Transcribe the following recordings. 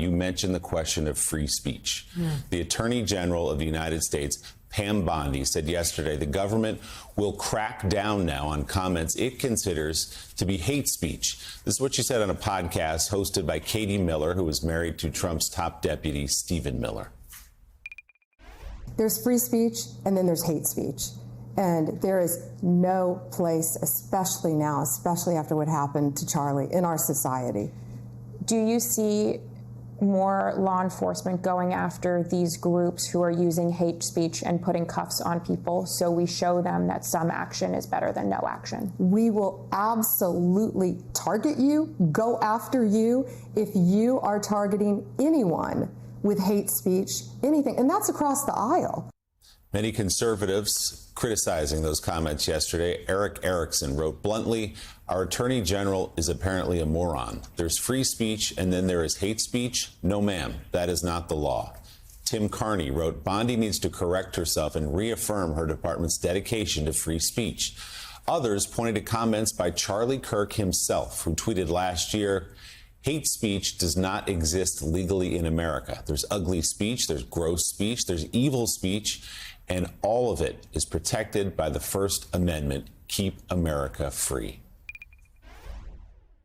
You mentioned the question of free speech. The Attorney General of the United States, Pam Bondi, said yesterday the government will crack down now on comments it considers to be hate speech. This is what she said on a podcast hosted by Katie Miller, who is married to Trump's top deputy, Stephen Miller. There's free speech and then there's hate speech. And there is no place, especially now, especially after what happened to Charlie, in our society. Do you see more law enforcement going after these groups who are using hate speech and putting cuffs on people so we show them that some action is better than no action? We will absolutely target you, go after you if you are targeting anyone with hate speech, anything, and that's across the aisle. Many conservatives criticizing those comments yesterday. Eric Erickson wrote bluntly, "Our Attorney General is apparently a moron. There's free speech and then there is hate speech. No, ma'am, that is not the law." Tim Carney wrote, "Bondi needs to correct herself and reaffirm her department's dedication to free speech." Others pointed to comments by Charlie Kirk himself, who tweeted last year, "Hate speech does not exist legally in America. There's ugly speech, there's gross speech, there's evil speech, and all of it is protected by the First Amendment. Keep America free."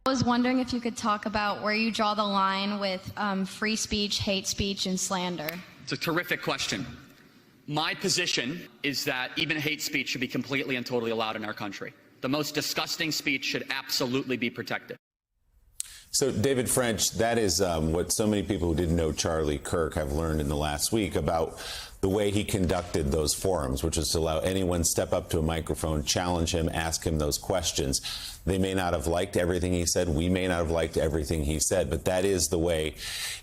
I was wondering if you could talk about where you draw the line with free speech, hate speech, and slander. It's a terrific question. My position is that even hate speech should be completely and totally allowed in our country. The most disgusting speech should absolutely be protected. So, David French, that is what so many people who didn't know Charlie Kirk have learned in the last week about the way he conducted those forums, which is to allow anyone step up to a microphone, challenge him, ask him those questions. They may not have liked everything he said. We may not have liked everything he said, but that is the way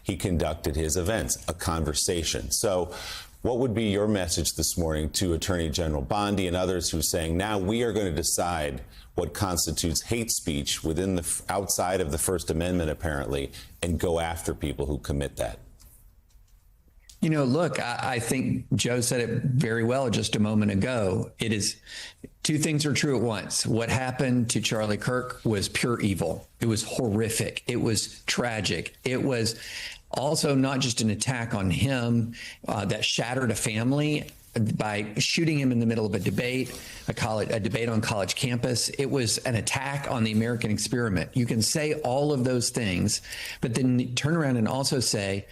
he conducted his events, a conversation. So what would be your message this morning to Attorney General Bondi and others who are saying, now we are going to decide what constitutes hate speech within the outside of the First Amendment, apparently, and go after people who commit that? You know, look, I think Joe said it very well just a moment ago. It is two things are true at once. What happened to Charlie Kirk was pure evil. It was horrific. It was tragic. It was also not just an attack on him that shattered a family by shooting him in the middle of a debate, a debate on college campus. It was an attack on the American experiment. You can say all of those things, but then turn around and also say,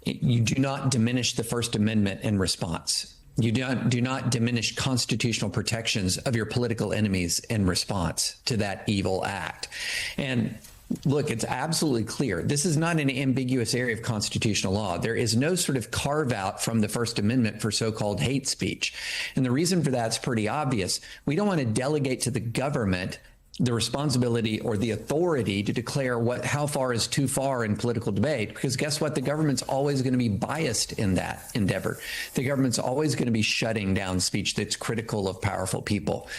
you do not diminish the First Amendment in response. You do not diminish constitutional protections of your political enemies in response to that evil act. And look, it's absolutely clear. This is not an ambiguous area of constitutional law. There is no sort of carve out from the First Amendment for so-called hate speech. And the reason for that's pretty obvious. We don't want to delegate to the government the responsibility or the authority to declare how far is too far in political debate, because guess what? The government's always going to be biased in that endeavor. The government's always going to be shutting down speech that's critical of powerful people.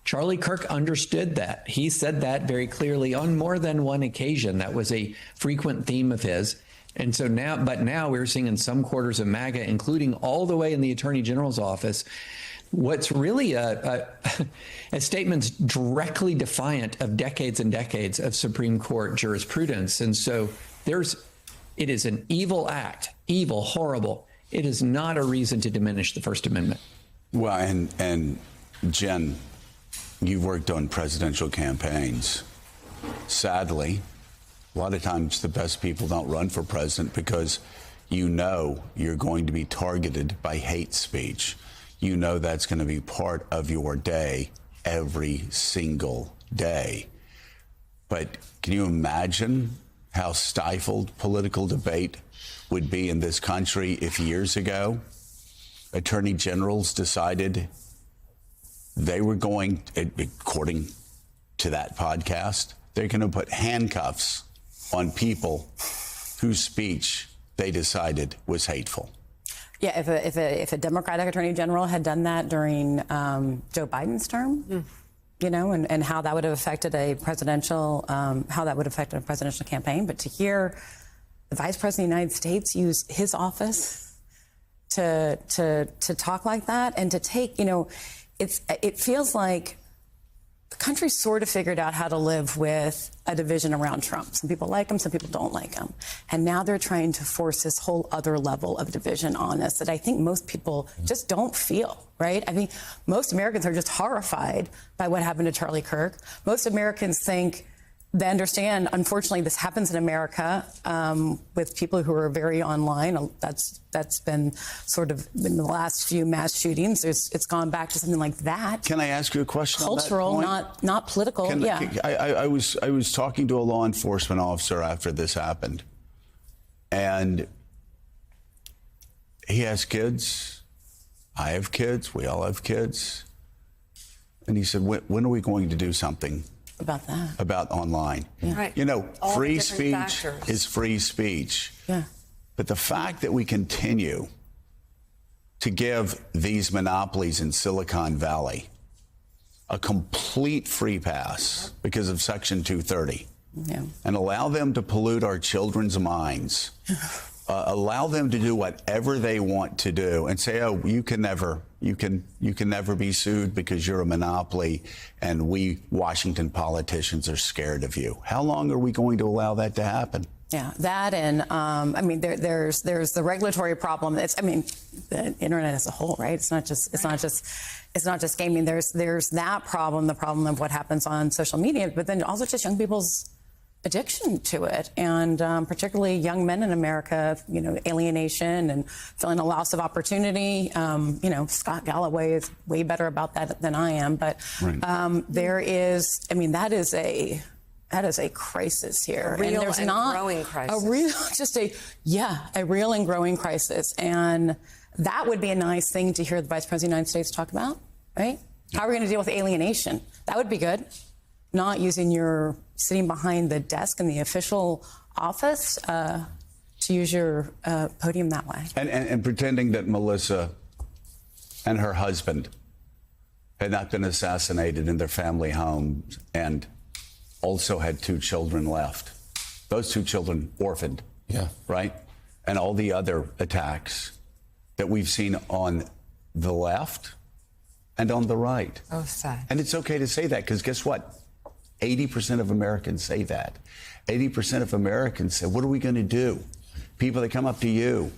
Charlie Kirk understood that. He said that very clearly on more than one occasion. That was a frequent theme of his. And so now we're seeing in some quarters of MAGA, including all the way in the Attorney General's office, what's really a statement's directly defiant of decades and decades of Supreme Court jurisprudence. And so it is an evil act, evil, horrible. It is not a reason to diminish the First Amendment. Well, and Jen, you've worked on presidential campaigns. Sadly, a lot of times the best people don't run for president because you know you're going to be targeted by hate speech. You know that's going to be part of your day every single day. But can you imagine how stifled political debate would be in this country if years ago attorney generals decided they were going, according to that podcast, they're going to put handcuffs on people whose speech they decided was hateful? Yeah, if a Democratic Attorney General had done that during Joe Biden's term, you know, and how that would have affected a presidential campaign. But to hear the Vice President of the United States use his office to talk like that and to take, you know, it feels like the country sort of figured out how to live with a division around Trump. Some people like him, some people don't like him. And now they're trying to force this whole other level of division on us that I think most people just don't feel, right? I think most Americans are just horrified by what happened to Charlie Kirk. Most Americans think they understand, unfortunately, this happens in America with people who are very online. That's been sort of in the last few mass shootings. It's gone back to something like that. Can I ask you a question? Cultural, on that point? not political. I was talking to a law enforcement officer after this happened, and he has kids. I have kids. We all have kids. And he said, "When are we going to do something about that? About online?" Yeah. Right. You know, All the free different speech factors. is free speech. Yeah. But the fact that we continue to give these monopolies in Silicon Valley a complete free pass because of Section 230 and allow them to pollute our children's minds, allow them to do whatever they want to do and say, oh, you can never be sued because you're a monopoly and we Washington politicians are scared of you. How long are we going to allow that to happen? Yeah, that and I mean, there's the regulatory problem. The internet as a whole, right? It's not just gaming. There's that problem, the problem of what happens on social media, but then also just young people's addiction to it, and particularly young men in America. You know, alienation and feeling a loss of opportunity. You know, Scott Galloway is way better about that than I am, but there is. I mean, that is a crisis here. A real and there's and not growing crisis. A real and growing crisis. And that would be a nice thing to hear the Vice President of the United States talk about, right? How are we going to deal with alienation? That would be good. Not using your sitting behind the desk in the official office to use your podium that way. And pretending that Melissa and her husband had not been assassinated in their family homes and also had 2 children left. Those 2 children orphaned. Yeah. Right? And all the other attacks that we've seen on the left and on the right. Oh, sad. And it's okay to say that because guess what? 80% of Americans say that. 80% of Americans say, what are we going to do? People that come up to you,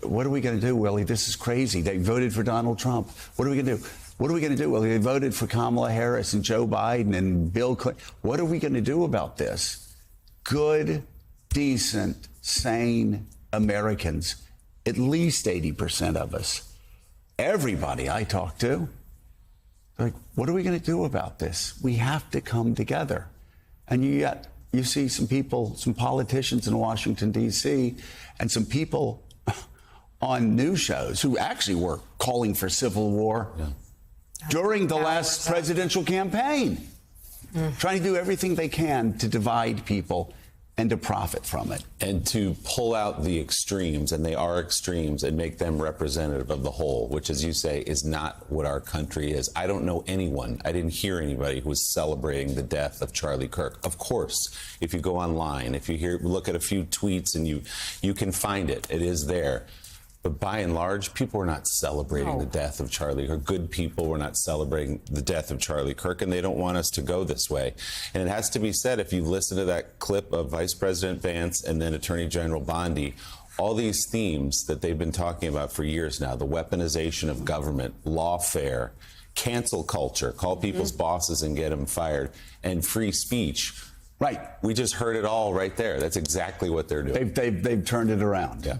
what are we going to do, Willie? This is crazy. They voted for Donald Trump. What are we going to do? What are we going to do? Well, they voted for Kamala Harris and Joe Biden and Bill Clinton. What are we going to do about this? Good, decent, sane Americans, at least 80% of us, everybody I talk to, like, what are we going to do about this? We have to come together. And yet you see some people, some politicians in Washington, D.C., and some people on news shows who actually were calling for civil war. Yeah. During the last presidential campaign, trying to do everything they can to divide people and to profit from it. And to pull out the extremes, and they are extremes, and make them representative of the whole, which, as you say, is not what our country is. I don't know anyone, I didn't hear anybody who was celebrating the death of Charlie Kirk. Of course, if you go online, if you look at a few tweets and you can find it, it is there. But by and large, people were not celebrating the death of Charlie Kirk. Good people were not celebrating the death of Charlie Kirk, and they don't want us to go this way. And it has to be said, if you listen to that clip of Vice President Vance and then Attorney General Bondi, all these themes that they've been talking about for years now, the weaponization of government, lawfare, cancel culture, call people's bosses and get them fired, and free speech. Right. We just heard it all right there. That's exactly what they're doing. They've turned it around. Yeah.